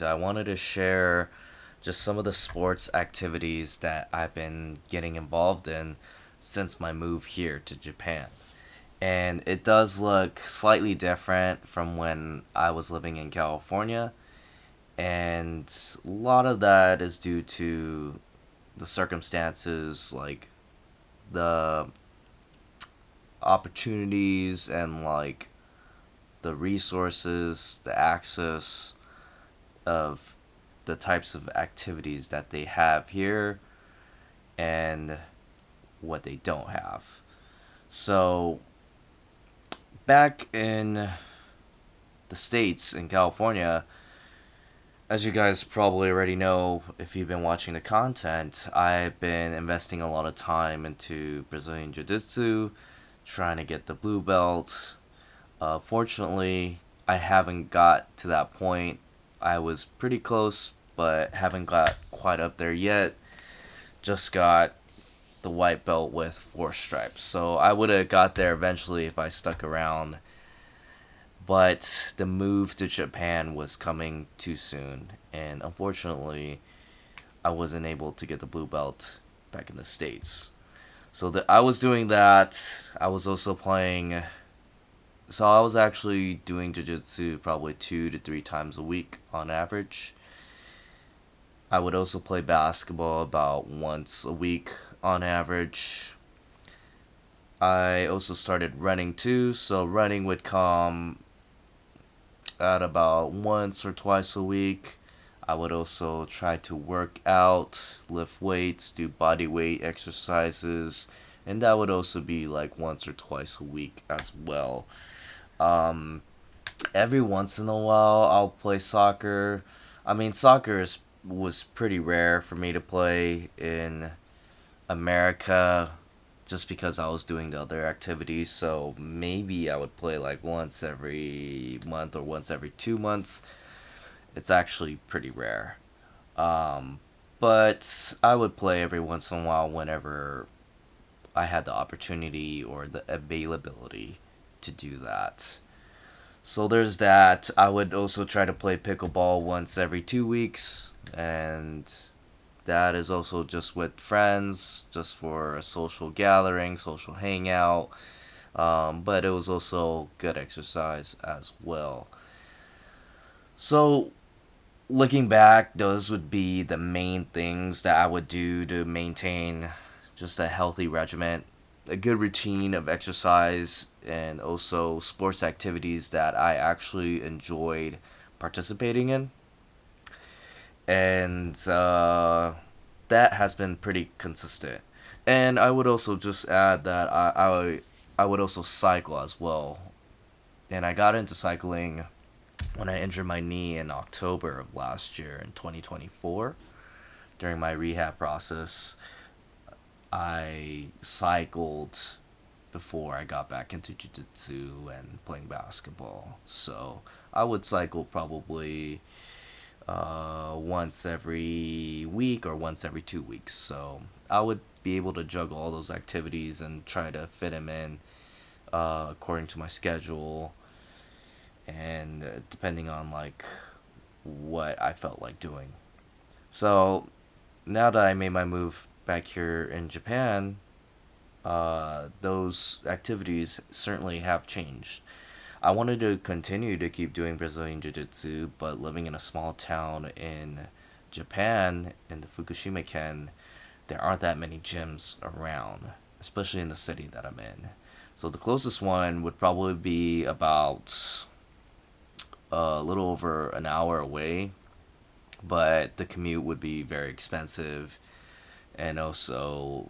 I wanted to share just some of the sports activities that I've been getting involved in since my move here to Japan. And it does look slightly different from when I was living in California, and a lot of that is due to the circumstances, like the opportunities and like the resources, the access of the types of activities that they have here and what they don't have. So, back in the States, in California, as you guys probably already know if you've been watching the content, I've been investing a lot of time into Brazilian Jiu Jitsu, trying to get the blue belt. Fortunately, I haven't got to that point. I was pretty close, but haven't got quite up there yet. Just got the white belt with 4 stripes. So I would have got there eventually if I stuck around. But the move to Japan was coming too soon. And unfortunately, I wasn't able to get the blue belt back in the States. So I was doing that. I was also playing. So I was actually doing jiu-jitsu probably 2 to 3 times a week on average. I would also play basketball about once a week on average. I also started running too, so running would come at about once or twice a week. I would also try to work out, lift weights, do body weight exercises, and that would also be like once or twice a week as well. Um, every once in a while, I'll play soccer. I mean, was pretty rare for me to play in America just because I was doing the other activities. So maybe I would play like once every month or once every 2 months. It's actually pretty rare. Um, but I would play every once in a while whenever I had the opportunity or the availability to do that. So there's that. I would also try to play pickleball once every 2 weeks, and that is also just with friends, just for a social gathering, social hangout. But it was also good exercise as well. So looking back, those would be the main things that I would do to maintain just a healthy regimen, a good routine of exercise, and also sports activities that I actually enjoyed participating in. And that has been pretty consistent. And I would also just add that I would also cycle as well. And I got into cycling when I injured my knee in October of last year in 2024. During my rehab process, I cycled before I got back into jiu-jitsu and playing basketball. So I would cycle probably once every week or once every 2 weeks. So I would be able to juggle all those activities and try to fit them in according to my schedule and depending on like what I felt like doing. So now that I made my move back here in Japan, those activities certainly have changed. I wanted to continue to keep doing Brazilian Jiu Jitsu, but living in a small town in Japan, in the Fukushima Ken, there aren't that many gyms around, especially in the city that I'm in. So the closest one would probably be about a little over an hour away, but the commute would be very expensive, and also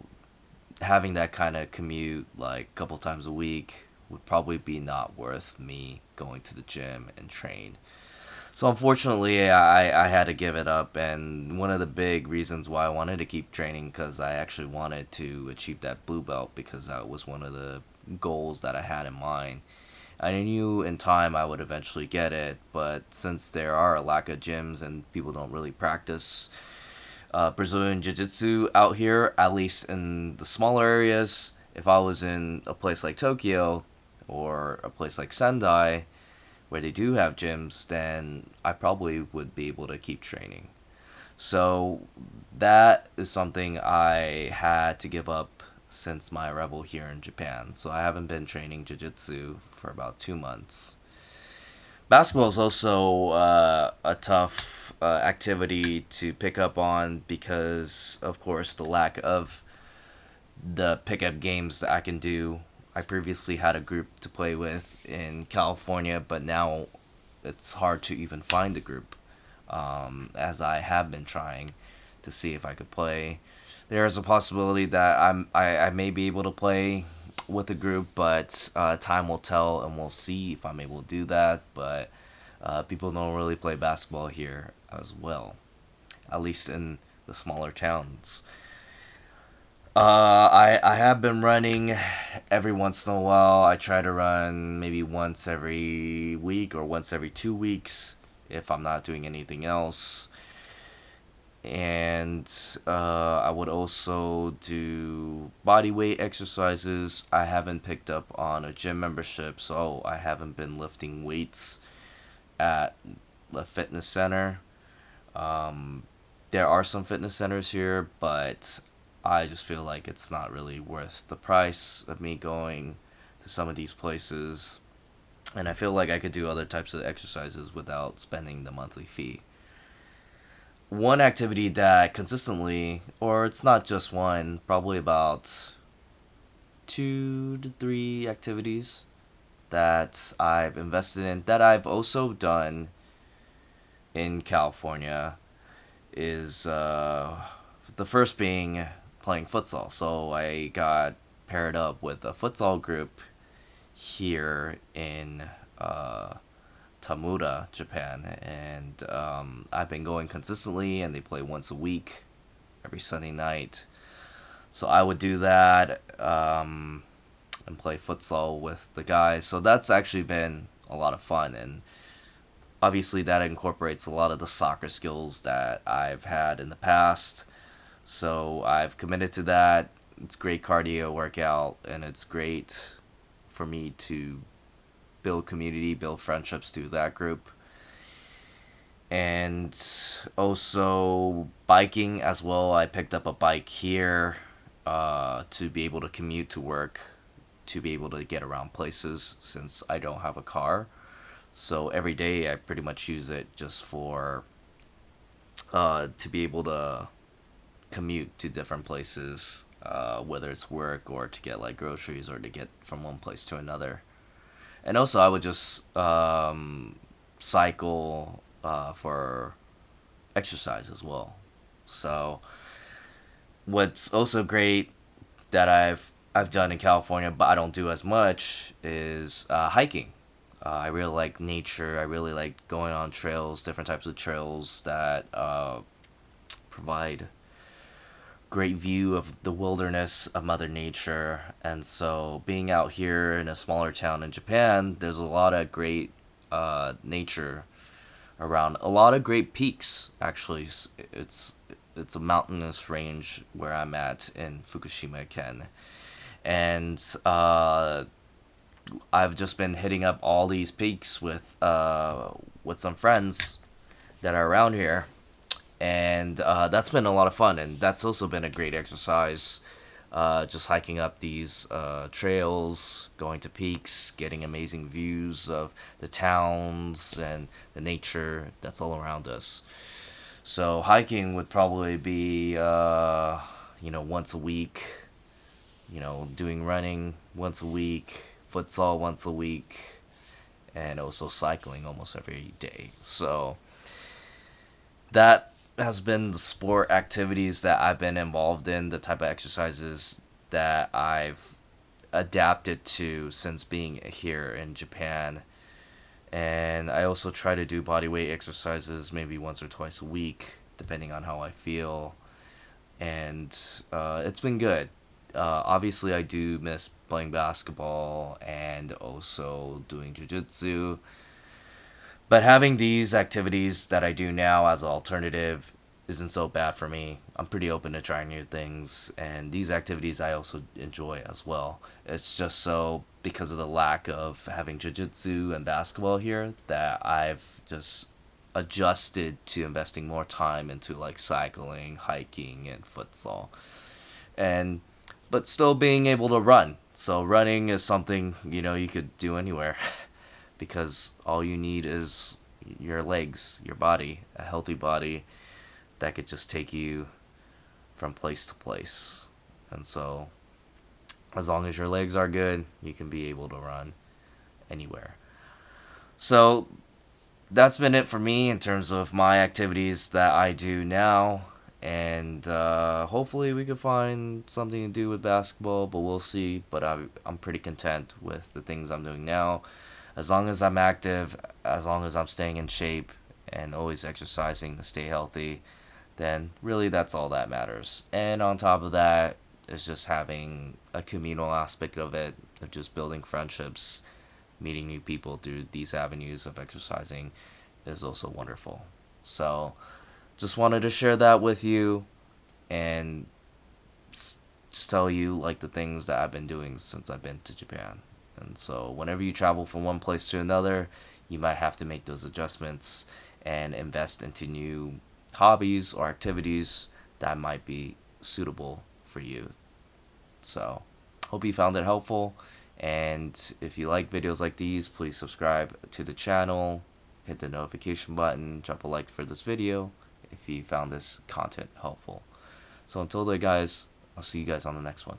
having that kind of commute like a couple times a week would probably be not worth me going to the gym and train. So unfortunately, I had to give it up, and one of the big reasons why I wanted to keep training because I actually wanted to achieve that blue belt because that was one of the goals that I had in mind. I knew in time I would eventually get it, but since there are a lack of gyms and people don't really practice Brazilian Jiu Jitsu out here, at least in the smaller areas, if I was in a place like Tokyo or a place like Sendai, where they do have gyms, then I probably would be able to keep training. So that is something I had to give up since my arrival here in Japan. So I haven't been training jiu-jitsu for about 2 months. Basketball is also a tough activity to pick up on because, of course, the lack of the pickup games that I can do. I previously had a group to play with in California, but now it's hard to even find the group, as I have been trying to see if I could play. There is a possibility that I may be able to play with a group, but time will tell, and we'll see if I'm able to do that. But people don't really play basketball here as well, at least in the smaller towns. I have been running every once in a while. I try to run maybe once every week or once every 2 weeks if I'm not doing anything else. And I would also do body weight exercises. I haven't picked up on a gym membership, so I haven't been lifting weights at the fitness center. There are some fitness centers here, but I just feel like it's not really worth the price of me going to some of these places. And I feel like I could do other types of exercises without spending the monthly fee. One activity that consistently, or it's not just one, probably about 2 to 3 activities that I've invested in, that I've also done in California, is the first being playing futsal. So I got paired up with a futsal group here in Tamura, Japan, and I've been going consistently, and they play once a week, every Sunday night. So I would do that and play futsal with the guys. So that's actually been a lot of fun, and obviously that incorporates a lot of the soccer skills that I've had in the past. So I've committed to that. It's great cardio workout, and it's great for me to build community, build friendships through that group. And also biking as well. I picked up a bike here to be able to commute to work, to be able to get around places since I don't have a car. So every day I pretty much use it just for to be able to commute to different places, whether it's work or to get like groceries or to get from one place to another. And also, I would just cycle for exercise as well. So, what's also great that I've done in California, but I don't do as much, is hiking. I really like nature. I really like going on trails, different types of trails that provide great view of the wilderness of Mother Nature. And so being out here in a smaller town in Japan, there's a lot of great nature around. A lot of great peaks, actually. It's a mountainous range where I'm at in Fukushima Ken. And I've just been hitting up all these peaks with some friends that are around here, and that's been a lot of fun, and that's also been a great exercise. Just hiking up these trails, going to peaks, getting amazing views of the towns and the nature that's all around us. So hiking would probably be once a week. Doing running once a week, futsal once a week, and also cycling almost every day. So that has been the sport activities that I've been involved in, the type of exercises that I've adapted to since being here in Japan. And I also try to do body weight exercises maybe once or twice a week, depending on how I feel. And it's been good. Obviously, I do miss playing basketball and also doing jiu-jitsu. But having these activities that I do now as an alternative isn't so bad for me. I'm pretty open to trying new things, and these activities I also enjoy as well. It's just so because of the lack of having jiu-jitsu and basketball here that I've just adjusted to investing more time into like cycling, hiking, and futsal. And but still being able to run. So running is something, you could do anywhere because all you need is your legs, your body, a healthy body that could just take you from place to place. And so, as long as your legs are good, you can be able to run anywhere. So, that's been it for me in terms of my activities that I do now. And hopefully, we could find something to do with basketball, but we'll see. But I'm pretty content with the things I'm doing now. As long as I'm active, as long as I'm staying in shape, and always exercising to stay healthy, then really that's all that matters. And on top of that, is just having a communal aspect of it, of just building friendships, meeting new people through these avenues of exercising is also wonderful. So, just wanted to share that with you and just tell you like the things that I've been doing since I've been to Japan. And so, whenever you travel from one place to another, you might have to make those adjustments and invest into new hobbies or activities that might be suitable for you. So, hope you found it helpful. And if you like videos like these, please subscribe to the channel, hit the notification button, drop a like for this video if you found this content helpful. So, until then, guys, I'll see you guys on the next one.